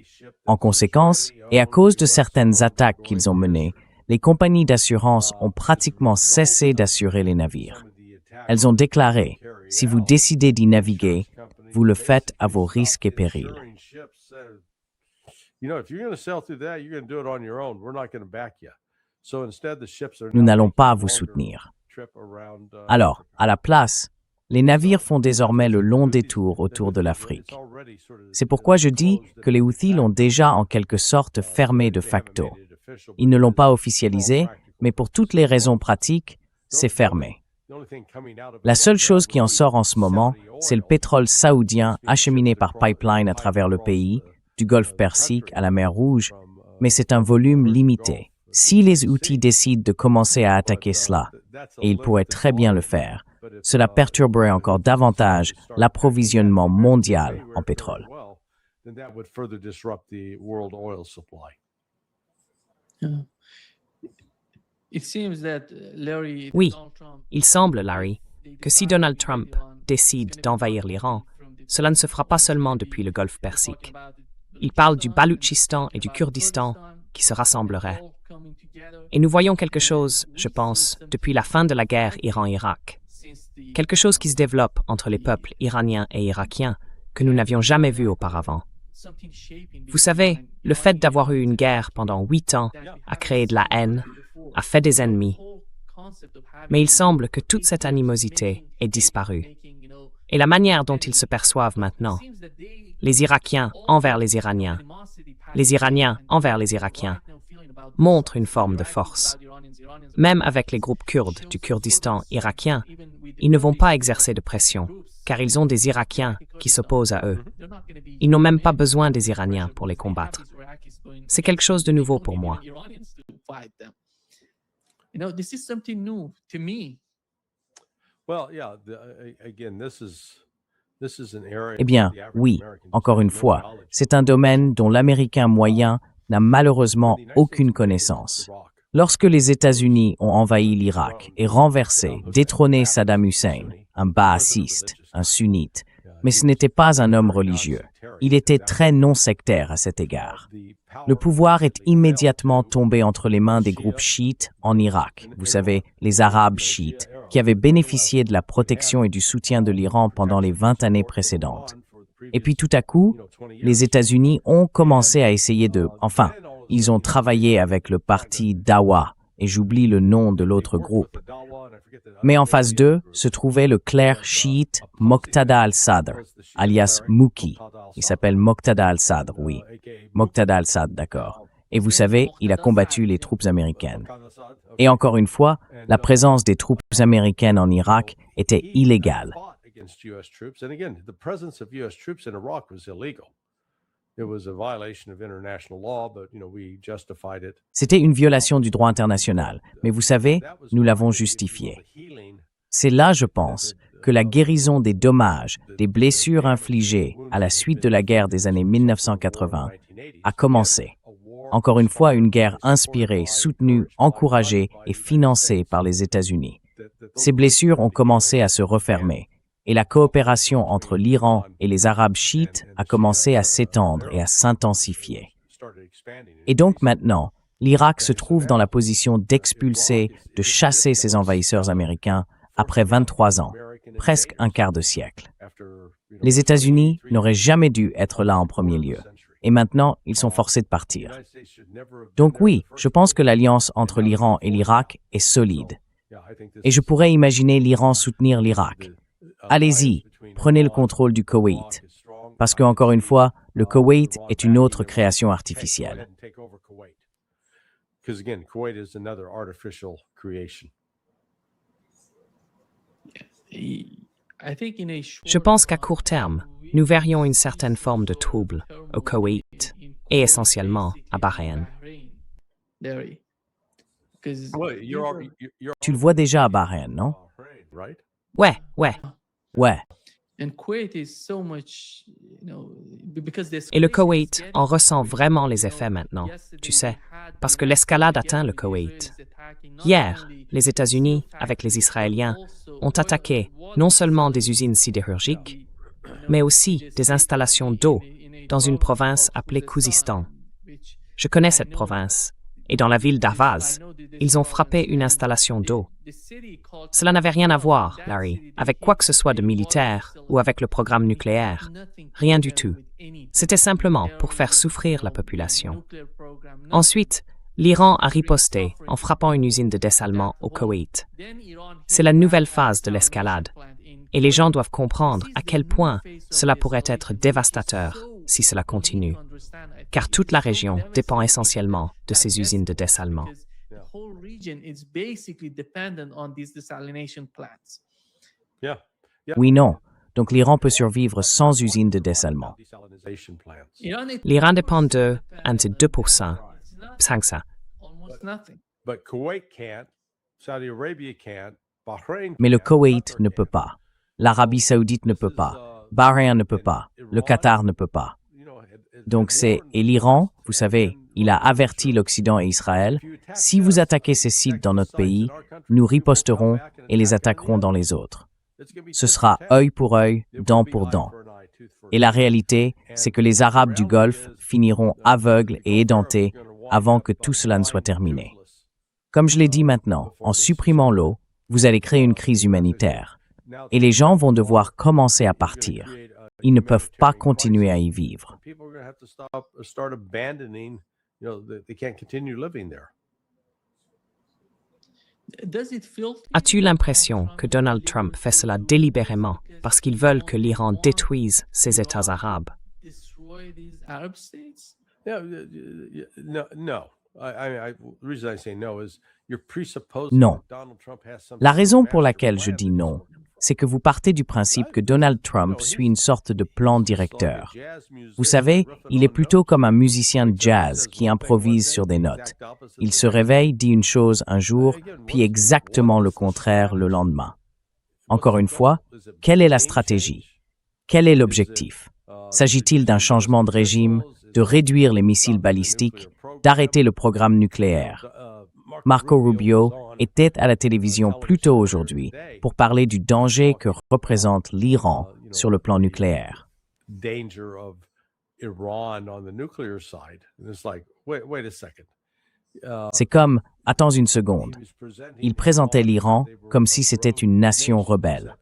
En conséquence, et à cause de certaines attaques qu'ils ont menées, les compagnies d'assurance ont pratiquement cessé d'assurer les navires. Elles ont déclaré, si vous décidez d'y naviguer, vous le faites à vos risques et périls. Nous n'allons pas vous soutenir. Alors, à la place, les navires font désormais le long détour autour de l'Afrique. C'est pourquoi je dis que les Houthis l'ont déjà en quelque sorte fermé de facto. Ils ne l'ont pas officialisé, mais pour toutes les raisons pratiques, c'est fermé. La seule chose qui en sort en ce moment, c'est le pétrole saoudien acheminé par pipeline à travers le pays, du golfe Persique à la mer Rouge, mais c'est un volume limité. Si les Houthis décident de commencer à attaquer cela, et ils pourraient très bien le faire, cela perturberait encore davantage l'approvisionnement mondial en pétrole. Oui, il semble, Larry, que si Donald Trump décide d'envahir l'Iran, cela ne se fera pas seulement depuis le golfe Persique. Il parle du Baloutchistan et du Kurdistan qui se rassembleraient. Et nous voyons quelque chose, je pense, depuis la fin de la guerre Iran-Irak. Quelque chose qui se développe entre les peuples iraniens et irakiens que nous n'avions jamais vu auparavant. Vous savez, le fait d'avoir eu une guerre pendant 8 ans a créé de la haine, a fait des ennemis. Mais il semble que toute cette animosité est disparue. Et la manière dont ils se perçoivent maintenant, les Irakiens envers les Iraniens, les Iraniens envers les Irakiens, montre une forme de force. Même avec les groupes kurdes du Kurdistan irakien, ils ne vont pas exercer de pression, car ils ont des Irakiens qui s'opposent à eux. Ils n'ont même pas besoin des Iraniens pour les combattre. C'est quelque chose de nouveau pour moi. Eh bien, oui, encore une fois, c'est un domaine dont l'Américain moyen n'a malheureusement aucune connaissance. Lorsque les États-Unis ont envahi l'Irak et renversé, détrôné Saddam Hussein, un baathiste, un sunnite, mais ce n'était pas un homme religieux. Il était très non-sectaire à cet égard. Le pouvoir est immédiatement tombé entre les mains des groupes chiites en Irak, vous savez, les Arabes chiites, qui avaient bénéficié de la protection et du soutien de l'Iran pendant les 20 années précédentes. Et puis tout à coup, les États-Unis ont commencé à essayer ils ont travaillé avec le parti Dawa, et j'oublie le nom de l'autre groupe. Mais en phase 2 se trouvait le clerc chiite Moqtada al-Sadr, alias Mouki. Il s'appelle Moqtada al-Sadr, oui. Moqtada al-Sadr, d'accord. Et vous savez, il a combattu les troupes américaines. Et encore une fois, la présence des troupes américaines en Irak était illégale. C'était une violation du droit international, mais vous savez, nous l'avons justifié. C'est là, je pense, que la guérison des dommages, des blessures infligées à la suite de la guerre des années 1980 a commencé. Encore une fois, une guerre inspirée, soutenue, encouragée et financée par les États-Unis. Ces blessures ont commencé à se refermer. Et la coopération entre l'Iran et les Arabes chiites a commencé à s'étendre et à s'intensifier. Et donc maintenant, l'Irak se trouve dans la position d'expulser, de chasser ses envahisseurs américains après 23 ans, presque un quart de siècle. Les États-Unis n'auraient jamais dû être là en premier lieu. Et maintenant, ils sont forcés de partir. Donc oui, je pense que l'alliance entre l'Iran et l'Irak est solide. Et je pourrais imaginer l'Iran soutenir l'Irak. Allez-y, prenez le contrôle du Koweït. Parce que, encore une fois, le Koweït est une autre création artificielle. Je pense qu'à court terme, nous verrions une certaine forme de trouble au Koweït et essentiellement à Bahreïn. Tu le vois déjà à Bahreïn, non? Ouais. Ouais. Et le Koweït en ressent vraiment les effets maintenant, tu sais, parce que l'escalade atteint le Koweït. Hier, les États-Unis, avec les Israéliens, ont attaqué non seulement des usines sidérurgiques, mais aussi des installations d'eau dans une province appelée Khuzistan. Je connais cette province, et dans la ville d'Ahvaz, ils ont frappé une installation d'eau. Cela n'avait rien à voir, Larry, avec quoi que ce soit de militaire ou avec le programme nucléaire. Rien du tout. C'était simplement pour faire souffrir la population. Ensuite, l'Iran a riposté en frappant une usine de dessalement au Koweït. C'est la nouvelle phase de l'escalade, et les gens doivent comprendre à quel point cela pourrait être dévastateur si cela continue, car toute la région dépend essentiellement de ces usines de dessalement. Oui, non. Donc l'Iran peut survivre sans usine de dessalement. L'Iran dépend de 2%. 500. But Kuwait can't, Saudi Arabia can't, Bahrain Mais le can't. Koweït ne peut pas. L'Arabie saoudite ne peut pas. Bahreïn ne peut pas. Le Qatar ne peut pas. Donc et l'Iran, vous savez, il a averti l'Occident et Israël, si vous attaquez ces sites dans notre pays, nous riposterons et les attaquerons dans les autres. Ce sera œil pour œil, dent pour dent. Et la réalité, c'est que les Arabes du Golfe finiront aveugles et édentés avant que tout cela ne soit terminé. Comme je l'ai dit maintenant, en supprimant l'eau, vous allez créer une crise humanitaire. Et les gens vont devoir commencer à partir. Ils ne peuvent pas continuer à y vivre. As-tu l'impression que Donald Trump fait cela délibérément parce qu'ils veulent que l'Iran détruise ces États arabes? Non. La raison pour laquelle je dis non, c'est que vous partez du principe que Donald Trump suit une sorte de plan directeur. Vous savez, il est plutôt comme un musicien de jazz qui improvise sur des notes. Il se réveille, dit une chose un jour, puis exactement le contraire le lendemain. Encore une fois, quelle est la stratégie? Quel est l'objectif? S'agit-il d'un changement de régime, de réduire les missiles balistiques, d'arrêter le programme nucléaire? Marco Rubio était à la télévision plus tôt aujourd'hui pour parler du danger que représente l'Iran sur le plan nucléaire. C'est comme, attends une seconde, il présentait l'Iran comme si c'était une nation rebelle.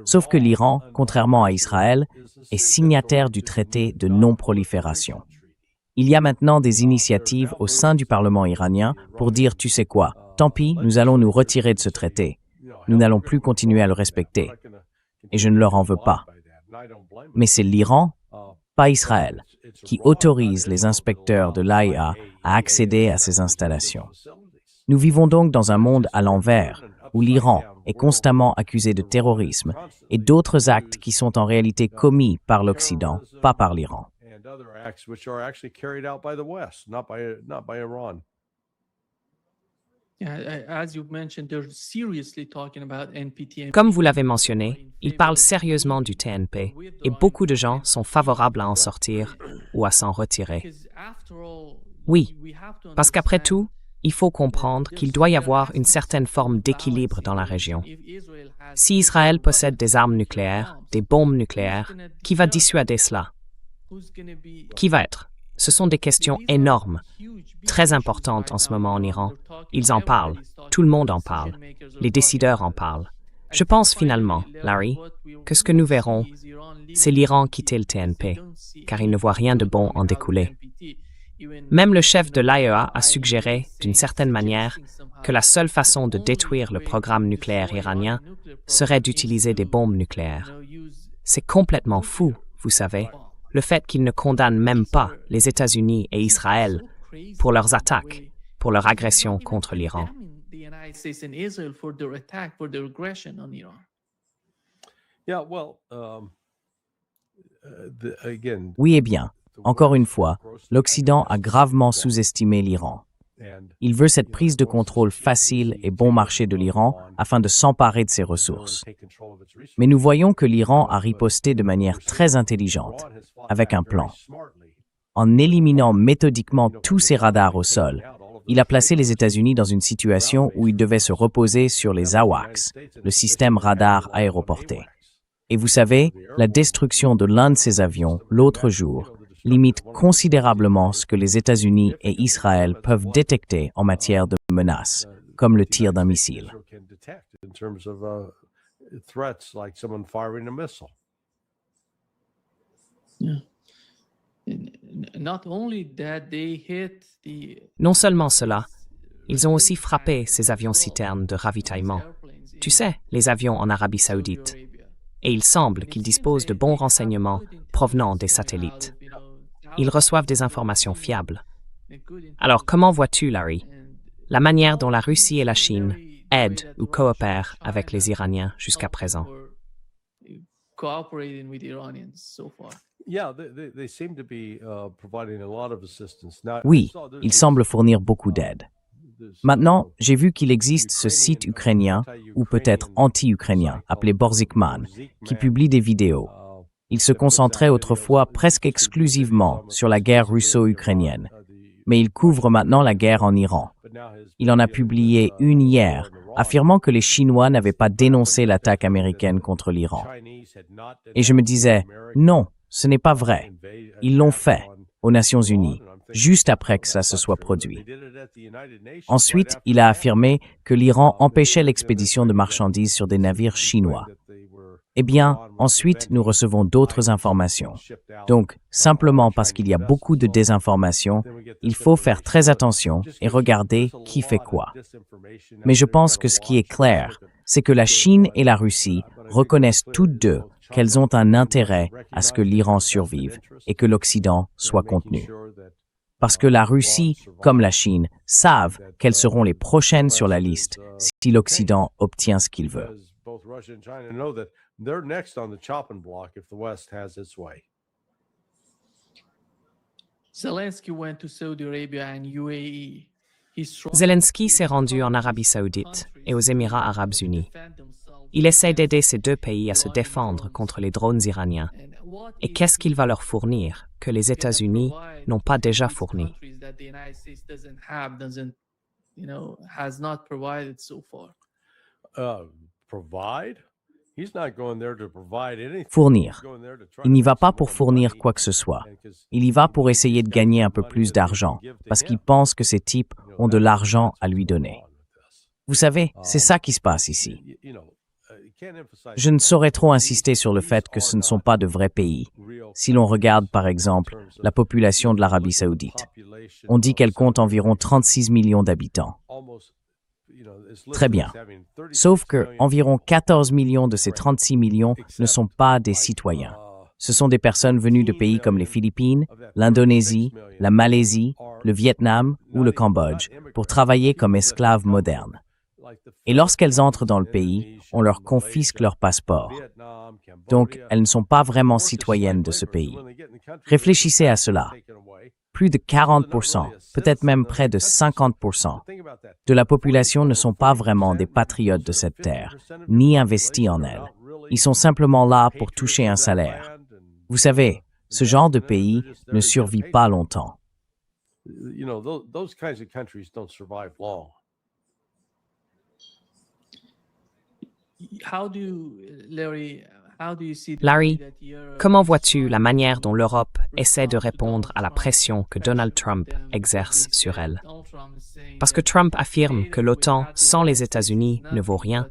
Sauf que l'Iran, contrairement à Israël, est signataire du traité de non-prolifération. Il y a maintenant des initiatives au sein du Parlement iranien pour dire, tu sais quoi, tant pis, nous allons nous retirer de ce traité. Nous n'allons plus continuer à le respecter. Et je ne leur en veux pas. Mais c'est l'Iran, pas Israël, qui autorise les inspecteurs de l'AIA à accéder à ces installations. Nous vivons donc dans un monde à l'envers, où l'Iran est constamment accusé de terrorisme et d'autres actes qui sont en réalité commis par l'Occident, pas par l'Iran. Comme vous l'avez mentionné, ils parlent sérieusement du TNP et beaucoup de gens sont favorables à en sortir ou à s'en retirer. Oui, parce qu'après tout, il faut comprendre qu'il doit y avoir une certaine forme d'équilibre dans la région. Si Israël possède des armes nucléaires, des bombes nucléaires, qui va dissuader cela? Qui va être? Ce sont des questions énormes, très importantes en ce moment en Iran. Ils en parlent, tout le monde en parle, les décideurs en parlent. Je pense finalement, Larry, que ce que nous verrons, c'est l'Iran quitter le TNP, car il ne voit rien de bon en découler. Même le chef de l'AEA a suggéré, d'une certaine manière, que la seule façon de détruire le programme nucléaire iranien serait d'utiliser des bombes nucléaires. C'est complètement fou, vous savez, le fait qu'ils ne condamnent même pas les États-Unis et Israël pour leurs attaques, pour leur agression contre l'Iran. Oui et bien, encore une fois, l'Occident a gravement sous-estimé l'Iran. Il veut cette prise de contrôle facile et bon marché de l'Iran afin de s'emparer de ses ressources. Mais nous voyons que l'Iran a riposté de manière très intelligente, avec un plan. En éliminant méthodiquement tous ses radars au sol, il a placé les États-Unis dans une situation où ils devaient se reposer sur les AWACS, le système radar aéroporté. Et vous savez, la destruction de l'un de ces avions, l'autre jour, limite considérablement ce que les États-Unis et Israël peuvent détecter en matière de menaces, comme le tir d'un missile. In terms of threats like someone firing a missile. Not only that, they hit the Non seulement cela, ils ont aussi frappé ces avions-citernes de ravitaillement. Tu sais, les avions en Arabie Saoudite. Et il semble qu'ils disposent de bons renseignements provenant des satellites. Ils reçoivent des informations fiables. Alors comment vois-tu, Larry, la manière dont la Russie et la Chine aident ou coopèrent avec les Iraniens jusqu'à présent? Cooperating with Iranians so far. Yeah, they seem to be providing a lot of assistance. Now, Oui, ils semblent fournir beaucoup d'aide. Maintenant, j'ai vu qu'il existe ce site ukrainien, ou peut-être anti-ukrainien, appelé Borzikman, qui publie des vidéos. Il se concentrait autrefois presque exclusivement sur la guerre russo-ukrainienne, mais il couvre maintenant la guerre en Iran. Il en a publié une hier, affirmant que les Chinois n'avaient pas dénoncé l'attaque américaine contre l'Iran. Et je me disais, non, ce n'est pas vrai. Ils l'ont fait aux Nations Unies, juste après que ça se soit produit. Ensuite, il a affirmé que l'Iran empêchait l'expédition de marchandises sur des navires chinois. Eh bien, ensuite, nous recevons d'autres informations. Donc, simplement parce qu'il y a beaucoup de désinformation, il faut faire très attention et regarder qui fait quoi. Mais je pense que ce qui est clair, c'est que la Chine et la Russie reconnaissent toutes deux qu'elles ont un intérêt à ce que l'Iran survive et que l'Occident soit contenu. Parce que la Russie, comme la Chine, savent qu'elles seront les prochaines sur la liste si l'Occident obtient ce qu'il veut. Both Russia and China know that they're next on the chopping block if the West has its way. Zelensky went to Saudi Arabia and UAE. Zelensky s'est rendu en Arabie Saoudite et aux Émirats arabes unis. Il essaie d'aider ces deux pays à se défendre contre les drones iraniens. Et qu'est-ce qu'il va leur fournir que les États-Unis n'ont pas déjà fourni? Provide? He's not going there to provide anything. Fournir. Il n'y va pas pour fournir quoi que ce soit. Il y va pour essayer de gagner un peu plus d'argent, parce qu'il pense que ces types ont de l'argent à lui donner. Vous savez, c'est ça qui se passe ici. Je ne saurais trop insister sur le fait que ce ne sont pas de vrais pays. Si l'on regarde, par exemple, la population de l'Arabie Saoudite, on dit qu'elle compte environ 36 millions d'habitants. Très bien. Sauf que environ 14 millions de ces 36 millions ne sont pas des citoyens. Ce sont des personnes venues de pays comme les Philippines, l'Indonésie, la Malaisie, le Vietnam ou le Cambodge pour travailler comme esclaves modernes. Et lorsqu'elles entrent dans le pays, on leur confisque leur passeport. Donc, elles ne sont pas vraiment citoyennes de ce pays. Réfléchissez à cela. Plus de 40%, peut-être même près de 50% de la population ne sont pas vraiment des patriotes de cette terre, ni investis en elle. Ils sont simplement là pour toucher un salaire. Vous savez, ce genre de pays ne survit pas longtemps. Larry, comment vois-tu la manière dont l'Europe essaie de répondre à la pression que Donald Trump exerce sur elle? Parce que Trump affirme que l'OTAN sans les États-Unis ne vaut rien,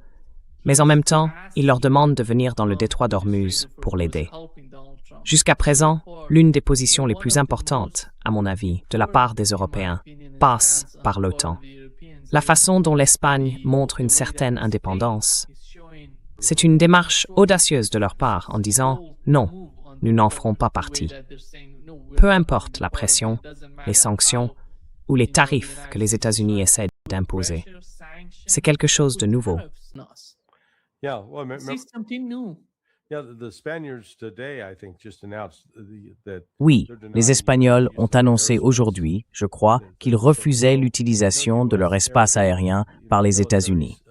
mais en même temps, il leur demande de venir dans le détroit d'Ormuz pour l'aider. Jusqu'à présent, l'une des positions les plus importantes, à mon avis, de la part des Européens, passe par l'OTAN. La façon dont l'Espagne montre une certaine indépendance, c'est une démarche audacieuse de leur part en disant « Non, nous n'en ferons pas partie ». Peu importe la pression, les sanctions ou les tarifs que les États-Unis essaient d'imposer. C'est quelque chose de nouveau. Oui, les Espagnols ont annoncé aujourd'hui, je crois, qu'ils refusaient l'utilisation de leur espace aérien par les États-Unis.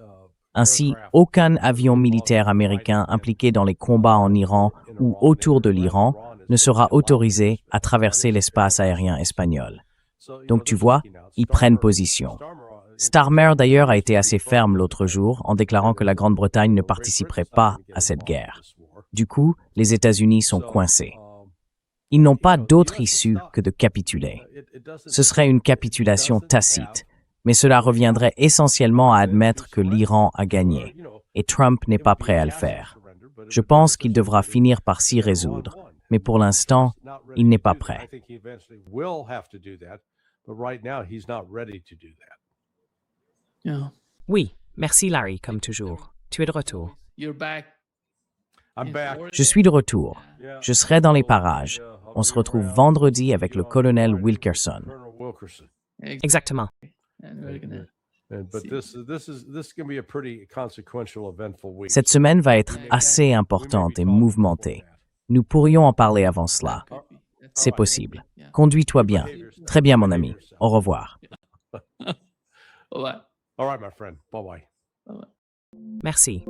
Ainsi, aucun avion militaire américain impliqué dans les combats en Iran ou autour de l'Iran ne sera autorisé à traverser l'espace aérien espagnol. Donc tu vois, ils prennent position. Starmer d'ailleurs a été assez ferme l'autre jour en déclarant que la Grande-Bretagne ne participerait pas à cette guerre. Du coup, les États-Unis sont coincés. Ils n'ont pas d'autre issue que de capituler. Ce serait une capitulation tacite, mais cela reviendrait essentiellement à admettre que l'Iran a gagné, et Trump n'est pas prêt à le faire. Je pense qu'il devra finir par s'y résoudre, mais pour l'instant, il n'est pas prêt. Yeah. Oui, merci Larry, comme toujours. Tu es de retour. You're back. I'm back. Je suis de retour. Je serai dans les parages. On se retrouve vendredi avec le colonel Wilkerson. Colonel Wilkerson. Exactement. And we're gonna But this is going to be a pretty consequential, eventful week. Cette semaine va être assez importante et mouvementée. Nous pourrions en parler avant cela. C'est possible. Conduis-toi bien. Très bien, mon ami. Au revoir. Bye-bye. All right, my friend. Bye bye. Merci.